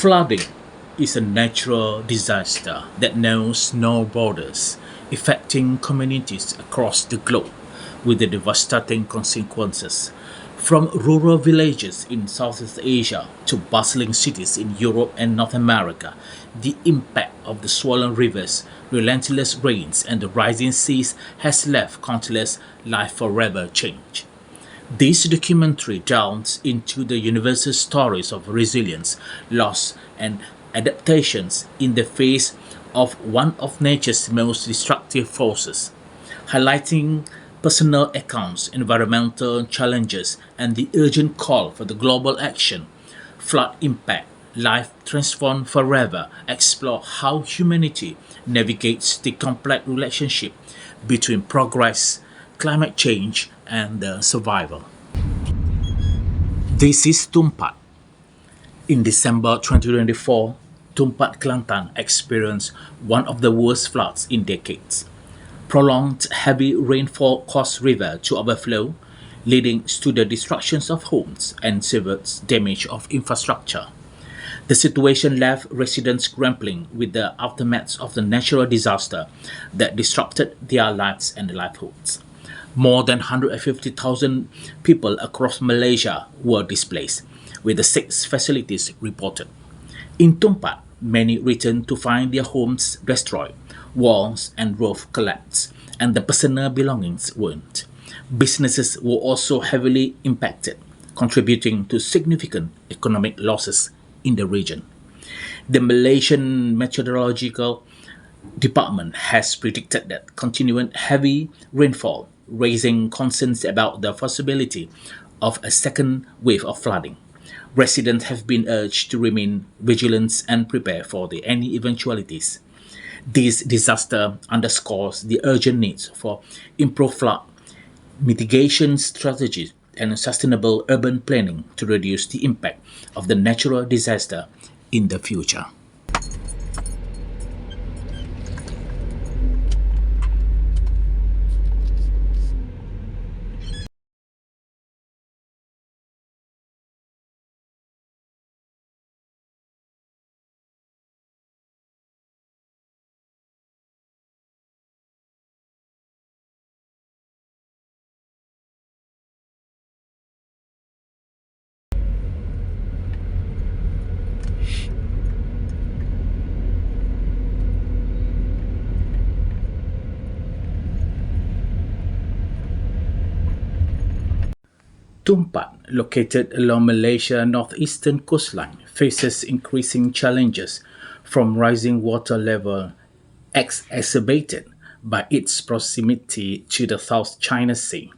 Flooding is a natural disaster that knows no borders, affecting communities across the globe with the devastating consequences. From rural villages in Southeast Asia to bustling cities in Europe and North America, the impact of the swollen rivers, relentless rains, and the rising seas has left countless lives forever changed. This documentary delves into the universal stories of resilience, loss, and adaptations in the face of one of nature's most destructive forces, highlighting personal accounts, environmental challenges, and the urgent call for the global action. Flood impact, life transformed forever, explore how humanity navigates the complex relationship between progress, climate change, and survival. This is Tumpat. In December 2024, Tumpat, Kelantan experienced one of the worst floods in decades. Prolonged heavy rainfall caused river to overflow, leading to the destruction of homes and severe damage of infrastructure. The situation left residents grappling with the aftermath of the natural disaster that disrupted their lives and livelihoods. More than 150,000 people across Malaysia were displaced, with the six facilities reported. In Tumpat, many returned to find their homes destroyed, walls and roof collapsed, and the personal belongings ruined. Businesses were also heavily impacted, contributing to significant economic losses in the region. The Malaysian Meteorological Department has predicted that continuing heavy rainfall, raising concerns about the possibility of a second wave of flooding. Residents have been urged to remain vigilant and prepare for any eventualities. This disaster underscores the urgent need for improved flood mitigation strategies and sustainable urban planning to reduce the impact of the natural disaster in the future. Tumpat, located along Malaysia's northeastern coastline, faces increasing challenges from rising water level exacerbated by its proximity to the South China Sea.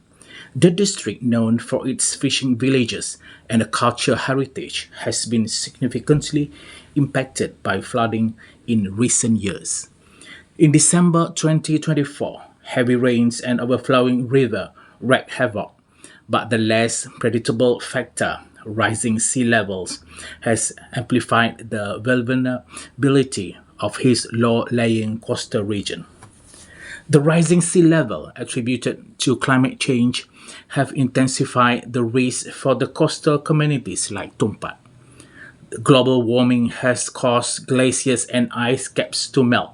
The district, known for its fishing villages and cultural heritage, has been significantly impacted by flooding in recent years. In December 2024, heavy rains and overflowing river wreaked havoc, but the less predictable factor, rising sea levels, has amplified the vulnerability of his low-lying coastal region. The rising sea level attributed to climate change have intensified the risk for the coastal communities like Tumpat. Global warming has caused glaciers and ice caps to melt,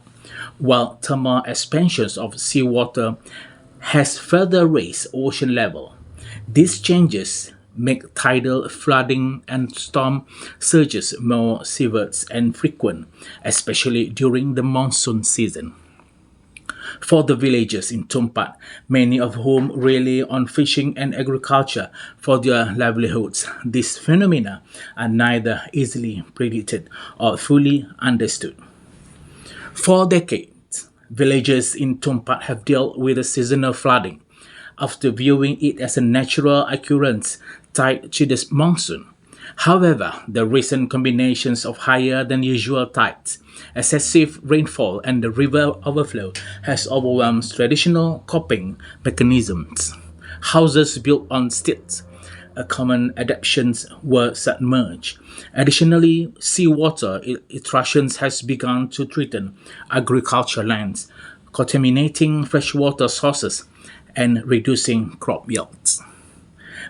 while thermal expansions of seawater has further raised ocean level. These changes make tidal flooding and storm surges more severe and frequent, especially during the monsoon season. For the villagers in Tumpat, many of whom rely on fishing and agriculture for their livelihoods, these phenomena are neither easily predicted or fully understood. For decades, villagers in Tumpat have dealt with the seasonal flooding after viewing it as a natural occurrence tied to the monsoon. However, the recent combinations of higher than usual tides, excessive rainfall, and the river overflow has overwhelmed traditional coping mechanisms. Houses built on stilts, a common adaptations, were submerged. Additionally, seawater intrusions has begun to threaten agricultural lands, contaminating freshwater sources and reducing crop yields.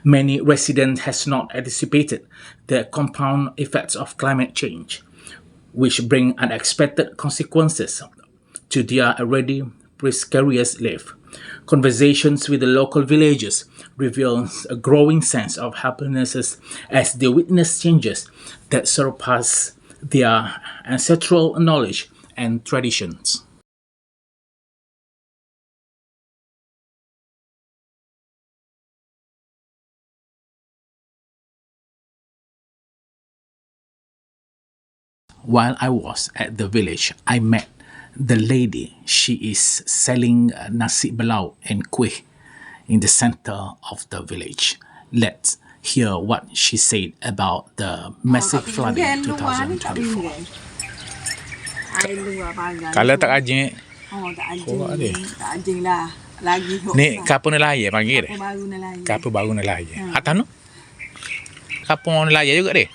Many residents has not anticipated the compound effects of climate change. which bring unexpected consequences to their already precarious life. Conversations with the local villagers reveal a growing sense of happiness as they witness changes that surpass their ancestral knowledge and traditions. While I was at the village, I met the lady. She is selling nasi belau and kuih in the center of the village. Let's hear what she said about the massive flooding in 2024. Kalau tak rajin, Tak Oh, ada. anjing. Tak anjing lah. Lagi hok. ni kapur nelayan panggil dia. Apa baru nak lain. Kapur baru nelayan. Atas tu? Kapur nelayan juga dia.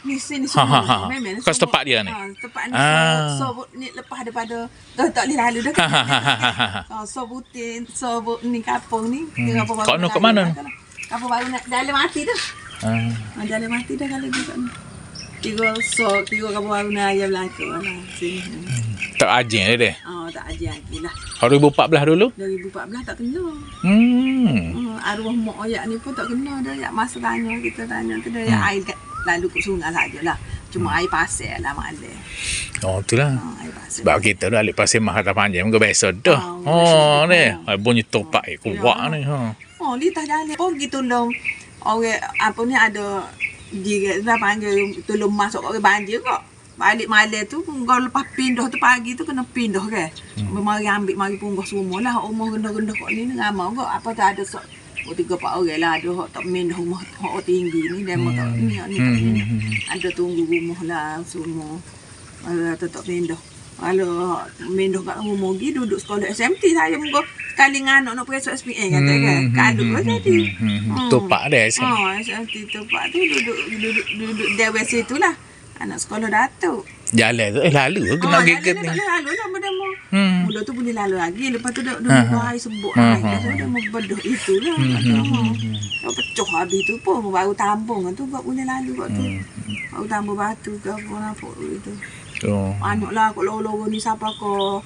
Ni sini Ha, ha, ha. Memang Kau setempat dia ni? Tempat ni. Ah. So ni lepas daripada tak boleh lalu dah. So butin, so ni kapung ni. Kapung Kau nak kat mana? Kapung baru nak jalan mati tu. Jalan mati dah kalau dia kat ni. Tiga kapung baru nak ayam belaka lah sini. Tak rajin dia. Tak ajar lagi lah. 2014 dulu? 2014 tak kena. Arwah mak ayak ni pun tak kena dah. Yak masa tanya kita tanya tu dah air lalu ke sungai sajalah. Cuma air pasir lah malam. Oh, itulah. Air pasir. Sebab kita dah alik pasir mah kata panjang. Muka biasa dah. Ni. Bunyi topak kuat ni. Dia tak jalan. Pun gitu dong. Orang apa ni ada dia dah panggil tolong masuk orang banjir kok. Balik malam tu kau lepas pindah tu pagi tu kena pindah ke. Mari ambil mari punggah semua lah. Rumah rendah-rendah kok ni ramai kok. Apa tu ada sok 3-4 orang lah ada hok tak main rumah hok tinggi ni demo tak ni ada tunggu rumah lah semua. Tak pindah. Kalau pindah kat rumah pergi duduk sekolah SMT saya muka sekali dengan anak nak pergi SPM kata kan. Kalau jadi. Topak dia. SMT topak tu duduk dewan situ lah. Anak sekolah datuk. Jalan tu lalu kena geget ni. Lalu lah berdemo. Mula tu boleh lalu lagi. Lepas tu dah air sebut air. Lepas tu dah membedah itu lah. Pecah habis tu pun baru tambung tu kau boleh lalu kat tu. Baru tambung batu ke apa itu. Anak lah kau loro-loro ni siapa kau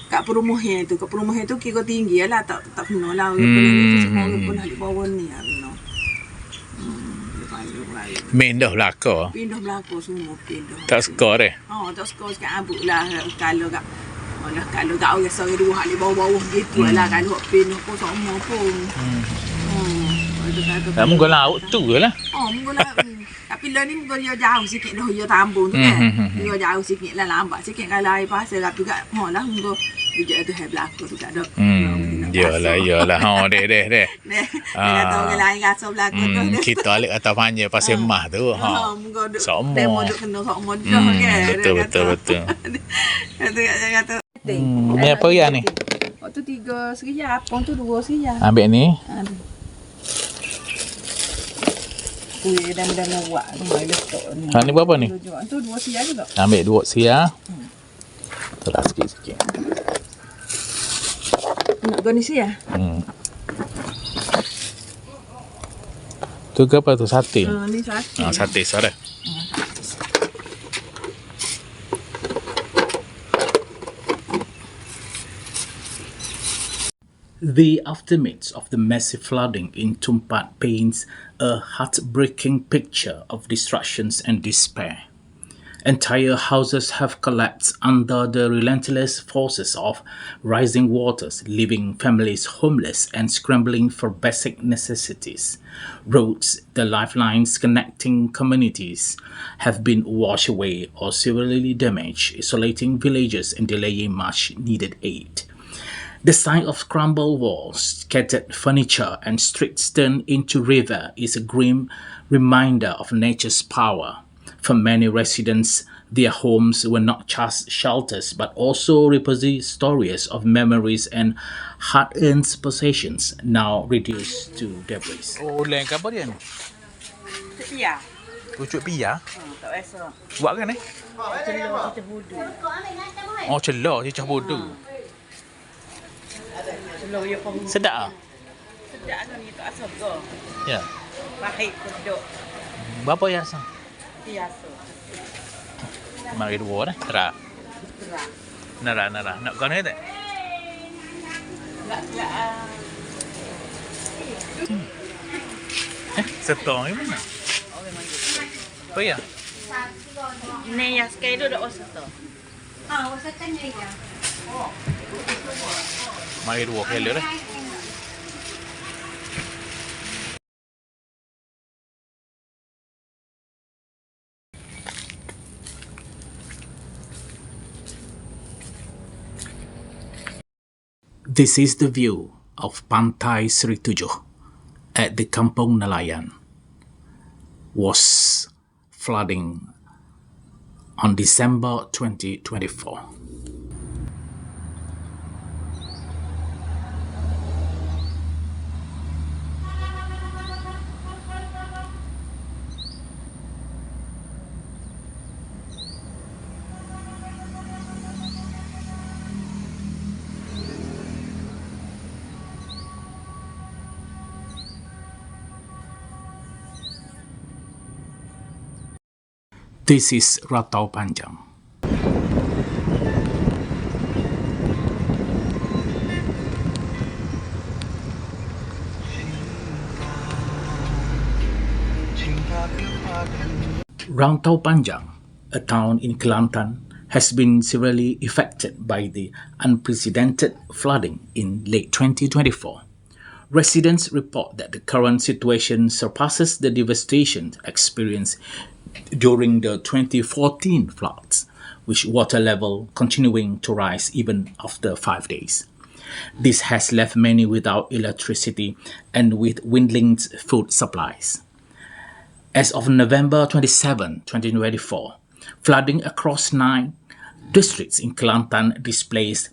kat perumahan tu. Kat perumahan tu kira tinggi lah. Tak kena lah. Semua orang pun di bawah ni lah kena. Pindah belakang. Pindah belakang semua pindah. Tak skor dia. Tak suka sikit abuk lah kalau kat orang sorry dua hal di bawah-bawah gitu lah kalau pindah pun sama pun. Kamu ke laut tu ke lah. Mungkin lah. Tapi lah ni mungkin dia jauh sikit dah dia tambung tu kan. Dia jauh sikit lah lambat sikit kalau air pasir tapi kat lah mungkin dia ada belakang tu tak ada. Yalah. Deh. Dia kata orang lain rasa belakang tu. Kita alik kata panjang pasir mah tu. Sama. Dia mau duk kena sama dah kan. Betul. Kata. Ni apa ya ni? Waktu 3 seriap, pon tu 2 seriap. Ambil ni. Kuih dah buat tu mai letak ni. Ni berapa ni? Tu 2 seriap juga. Ambil 2 sia. Telah sikit-sikit. Nak goni seriap? Tu ke apa tu? Sate? Ni sate. Sate suara. The aftermath of the massive flooding in Tumpat paints a heartbreaking picture of destructions and despair. Entire houses have collapsed under the relentless forces of rising waters, leaving families homeless and scrambling for basic necessities. Roads, the lifelines connecting communities, have been washed away or severely damaged, isolating villages and delaying much needed aid. The sight of crumbled walls, scattered furniture, and streets turned into river is a grim reminder of nature's power. For many residents, their homes were not just shelters but also repositories of memories and hard-earned possessions, now reduced to debris. Lain ke apa dia ni? Ya. Pucuk pia? Tak biasa. Buat kan ni? Celor kita budu. Celor cicah bodoh. Celor dia pun Sedap ah? sedap kan ni tak asam ke. Ya. Pahit sedap. Berapa ya asam? Biasa. Mari dua dah. Tera. Nara. Nak kau ni tak? Setong ni mana? Apa ya? Ni yang sekali tu dah osa tu. Mari dua kilo dah. This is the view of Pantai Sri Tujuh at the Kampung Nelayan. Was flooding on December 2024. This is Ratau Panjang. Rantau Panjang, a town in Kelantan, has been severely affected by the unprecedented flooding in late 2024. Residents report that the current situation surpasses the devastation experienced during the 2014 floods, with water level continuing to rise even after 5 days. This has left many without electricity and with dwindling food supplies. As of November 27, 2024, flooding across 9 districts in Kelantan displaced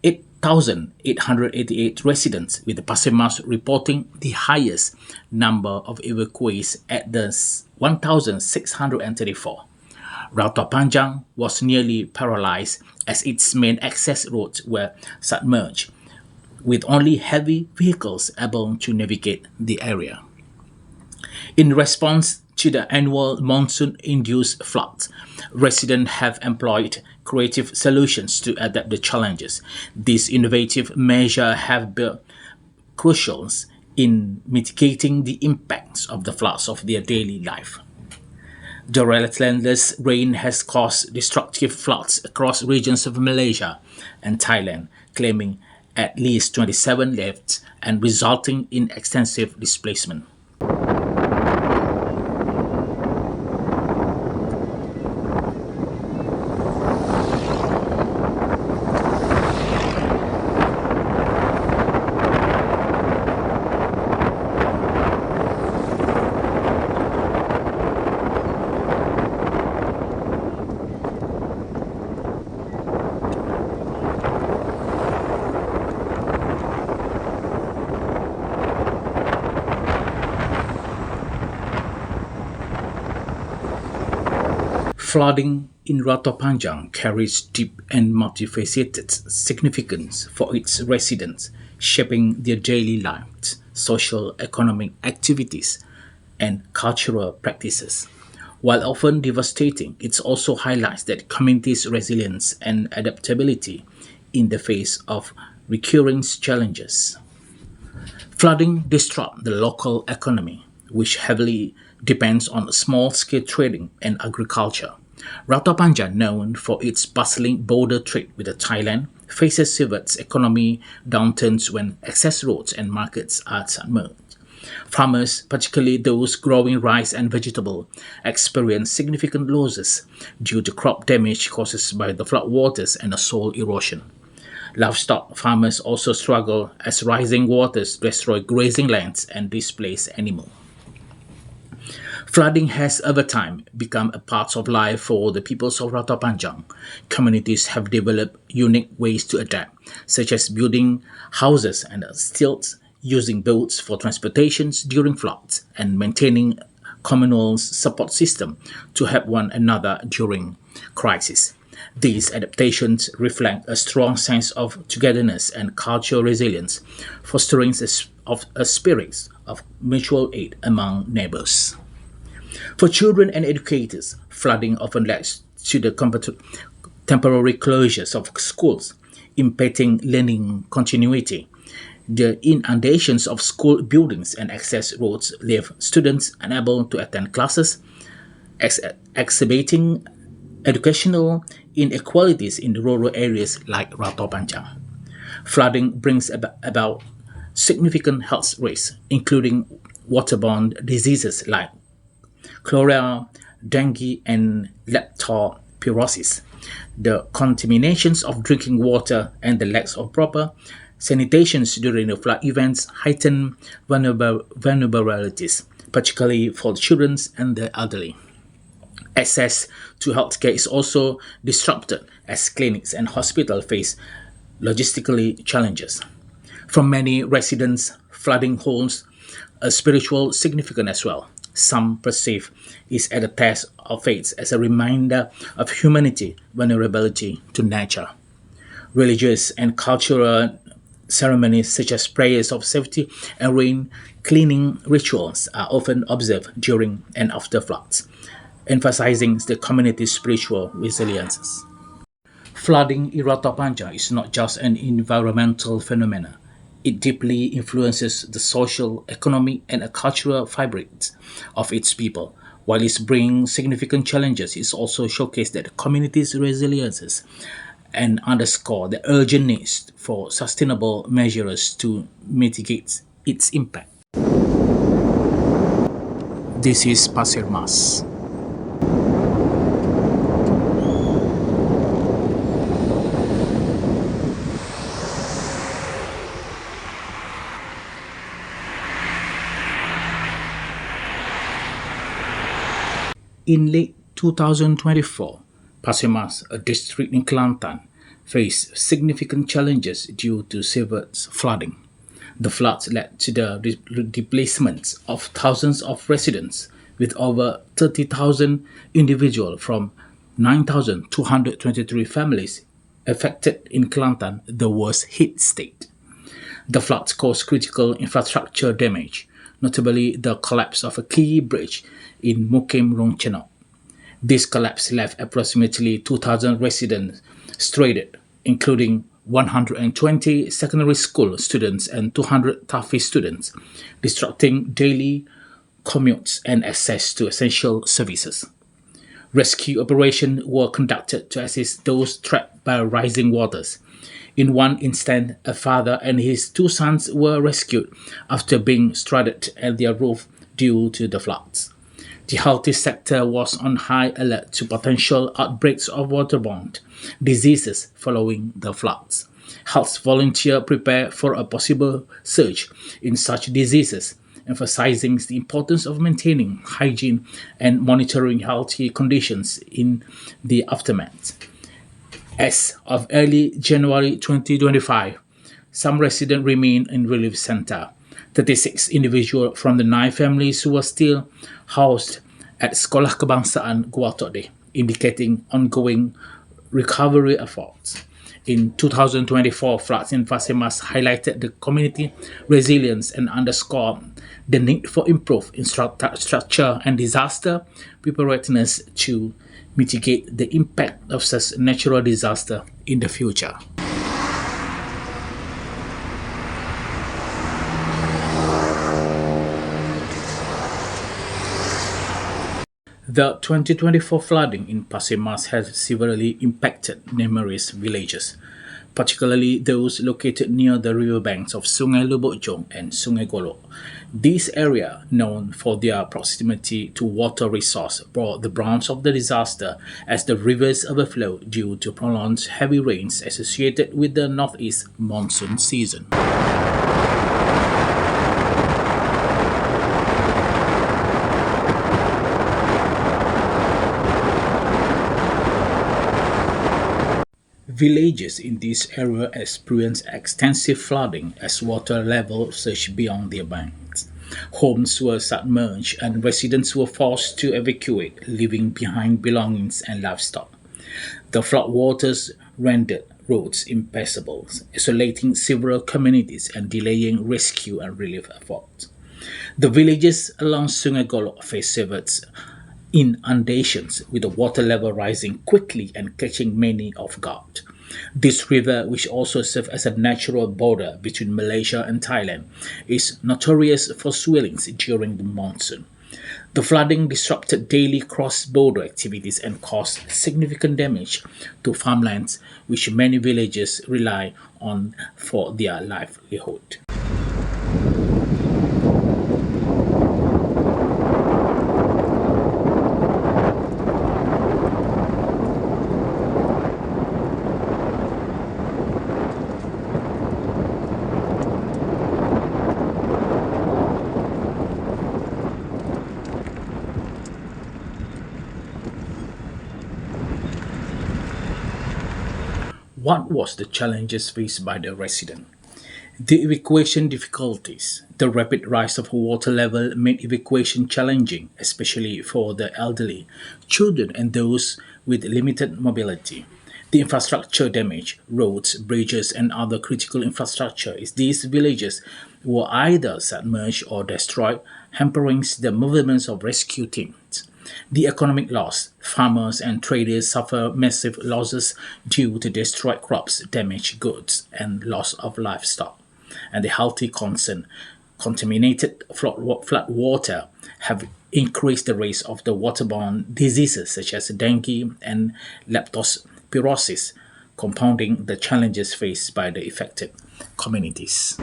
8,888 residents, with Pasir Mas reporting the highest number of evacuees at the 1,634. Rantau Panjang was nearly paralyzed as its main access roads were submerged, with only heavy vehicles able to navigate the area. In response to the annual monsoon-induced floods, residents have employed creative solutions to adapt the challenges. These innovative measures have been crucial in mitigating the impacts of the floods of their daily life. The relentless rain has caused destructive floods across regions of Malaysia and Thailand, claiming at least 27 deaths and resulting in extensive displacement. Flooding in Rantau Panjang carries deep and multifaceted significance for its residents, shaping their daily lives, social economic activities, and cultural practices. While often devastating, it also highlights that communities' resilience and adaptability in the face of recurring challenges. Flooding disrupts the local economy, which heavily depends on small-scale trading and agriculture. Rantau Panjang, known for its bustling border trade with Thailand, faces severe economic downturns when access roads and markets are submerged. Farmers, particularly those growing rice and vegetables, experience significant losses due to crop damage caused by the floodwaters and soil erosion. Livestock farmers also struggle as rising waters destroy grazing lands and displace animals. Flooding has over time become a part of life for the peoples of Rantau Panjang. Communities have developed unique ways to adapt, such as building houses and stilts, using boats for transportation during floods, and maintaining communal support system to help one another during crisis. These adaptations reflect a strong sense of togetherness and cultural resilience, fostering a spirit of mutual aid among neighbors. For children and educators, flooding often leads to the temporary closures of schools, impacting learning continuity. The inundations of school buildings and access roads leave students unable to attend classes, exacerbating educational inequalities in rural areas like Rato Panjang. Flooding brings about significant health risks, including waterborne diseases like cholera, dengue, and leptospirosis. The contaminations of drinking water and the lack of proper sanitations during the flood events heighten vulnerabilities, particularly for children and the elderly. Access to healthcare is also disrupted as clinics and hospitals face logistically challenges. For many residents, flooding holds a spiritual significance as well. Some perceive it as a test of faith, as a reminder of humanity vulnerability to nature. Religious and cultural ceremonies such as prayers of safety and rain cleaning rituals are often observed during and after floods, emphasizing the community's spiritual resilience. Flooding in Ratapanja is not just an environmental phenomenon. It deeply influences the social, economic, and cultural fabric of its people. While it brings significant challenges, it also showcases that the community's resiliences and underscore the urgent need for sustainable measures to mitigate its impact. This is Pasir Mas. In late 2024, Pasir Mas, a district in Kelantan, faced significant challenges due to severe flooding. The floods led to the displacement of thousands of residents, with over 30,000 individuals from 9,223 families affected in Kelantan, the worst hit state. The floods caused critical infrastructure damage, notably the collapse of a key bridge in Mukim Rongchenok. This collapse left approximately 2,000 residents stranded, including 120 secondary school students and 200 TAFE students, disrupting daily commutes and access to essential services. Rescue operations were conducted to assist those trapped by rising waters. In one instance, a father and his two sons were rescued after being stranded at their roof due to the floods. The health sector was on high alert to potential outbreaks of waterborne diseases following the floods. Health volunteers prepare for a possible surge in such diseases, emphasizing the importance of maintaining hygiene and monitoring healthy conditions in the aftermath. As of early January 2025, some residents remain in relief center. 36 individuals from the 9 families were still housed at Sekolah Kebangsaan Gua Tode, indicating ongoing recovery efforts. In 2024, floods in Pasir Mas highlighted the community resilience and underscored the need for improved infrastructure and disaster preparedness to mitigate the impact of such natural disaster in the future. The 2024 flooding in Pasir Mas has severely impacted numerous villages, particularly those located near the riverbanks of Sungai Lubuk Jong and Sungai Golok. These areas, known for their proximity to water resource, bore the brunt of the disaster as the rivers overflowed due to prolonged heavy rains associated with the northeast monsoon season. Villages in this area experienced extensive flooding as water levels surged beyond their banks. Homes were submerged and residents were forced to evacuate, leaving behind belongings and livestock. The floodwaters rendered roads impassable, isolating several communities and delaying rescue and relief efforts. The villages along Sungai Golok faced severe inundations, with the water level rising quickly and catching many off guard. This river, which also serves as a natural border between Malaysia and Thailand, is notorious for swellings during the monsoon. The flooding disrupted daily cross-border activities and caused significant damage to farmlands, which many villagers rely on for their livelihood. What was the challenges faced by the resident? The evacuation difficulties. The rapid rise of water level made evacuation challenging, especially for the elderly, children, and those with limited mobility. The infrastructure damage, roads, bridges, and other critical infrastructure in these villages were either submerged or destroyed, hampering the movements of rescue teams. The economic loss. Farmers and traders suffer massive losses due to destroyed crops, damaged goods, and loss of livestock. And the healthy concern. Contaminated flood water have increased the risk of the waterborne diseases such as dengue and leptospirosis, compounding the challenges faced by the affected communities.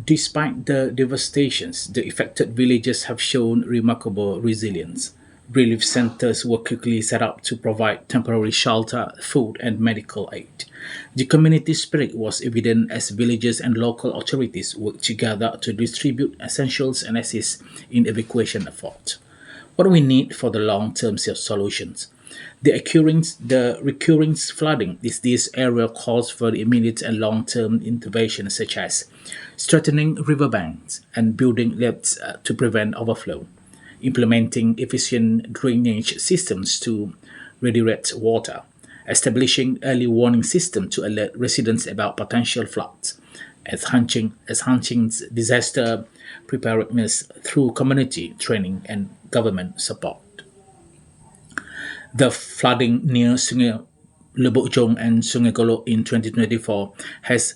Despite the devastations, the affected villages have shown remarkable resilience. Relief centers were quickly set up to provide temporary shelter, food, and medical aid. The community spirit was evident as villagers and local authorities worked together to distribute essentials and assist in evacuation efforts. What we need for the long-term solutions. The recurring flooding in this area calls for immediate and long-term interventions such as strengthening riverbanks and building lifts to prevent overflow, implementing efficient drainage systems to redirect water, establishing early warning systems to alert residents about potential floods, enhancing disaster preparedness through community training and government support. The flooding near Sungai Lubuk Jong and Sungai Golok in 2024 has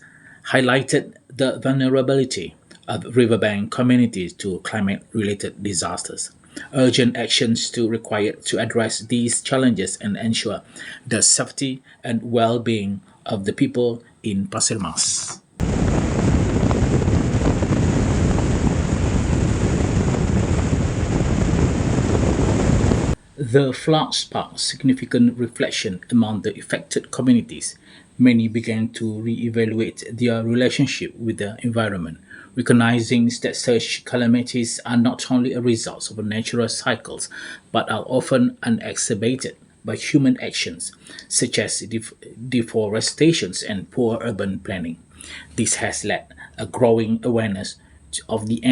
highlighted the vulnerability of riverbank communities to climate-related disasters. Urgent actions to required to address these challenges and ensure the safety and well-being of the people in Pasir Mas. The flood sparked significant reflection among the affected communities. Many began to re-evaluate their relationship with the environment, recognizing that such calamities are not only a result of natural cycles, but are often exacerbated by human actions, such as deforestation and poor urban planning. This has led a growing awareness of the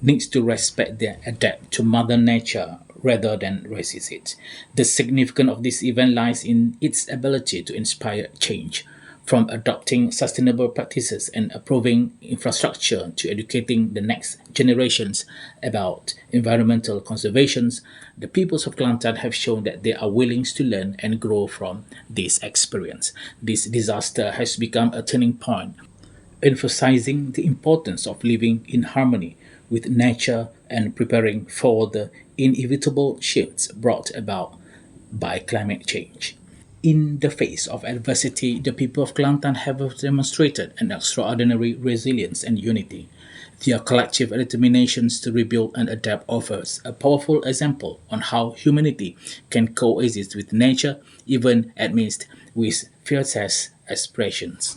needs to respect and adapt to Mother Nature rather than resist it. The significance of this event lies in its ability to inspire change, from adopting sustainable practices and approving infrastructure to educating the next generations about environmental conservation. The peoples of Kelantan have shown that they are willing to learn and grow from this experience. This disaster has become a turning point, emphasizing the importance of living in harmony with nature and preparing for the inevitable shifts brought about by climate change. In the face of adversity, the people of Kelantan have demonstrated an extraordinary resilience and unity. Their collective determinations to rebuild and adapt offers a powerful example on how humanity can coexist with nature even amidst with fiercest aspirations.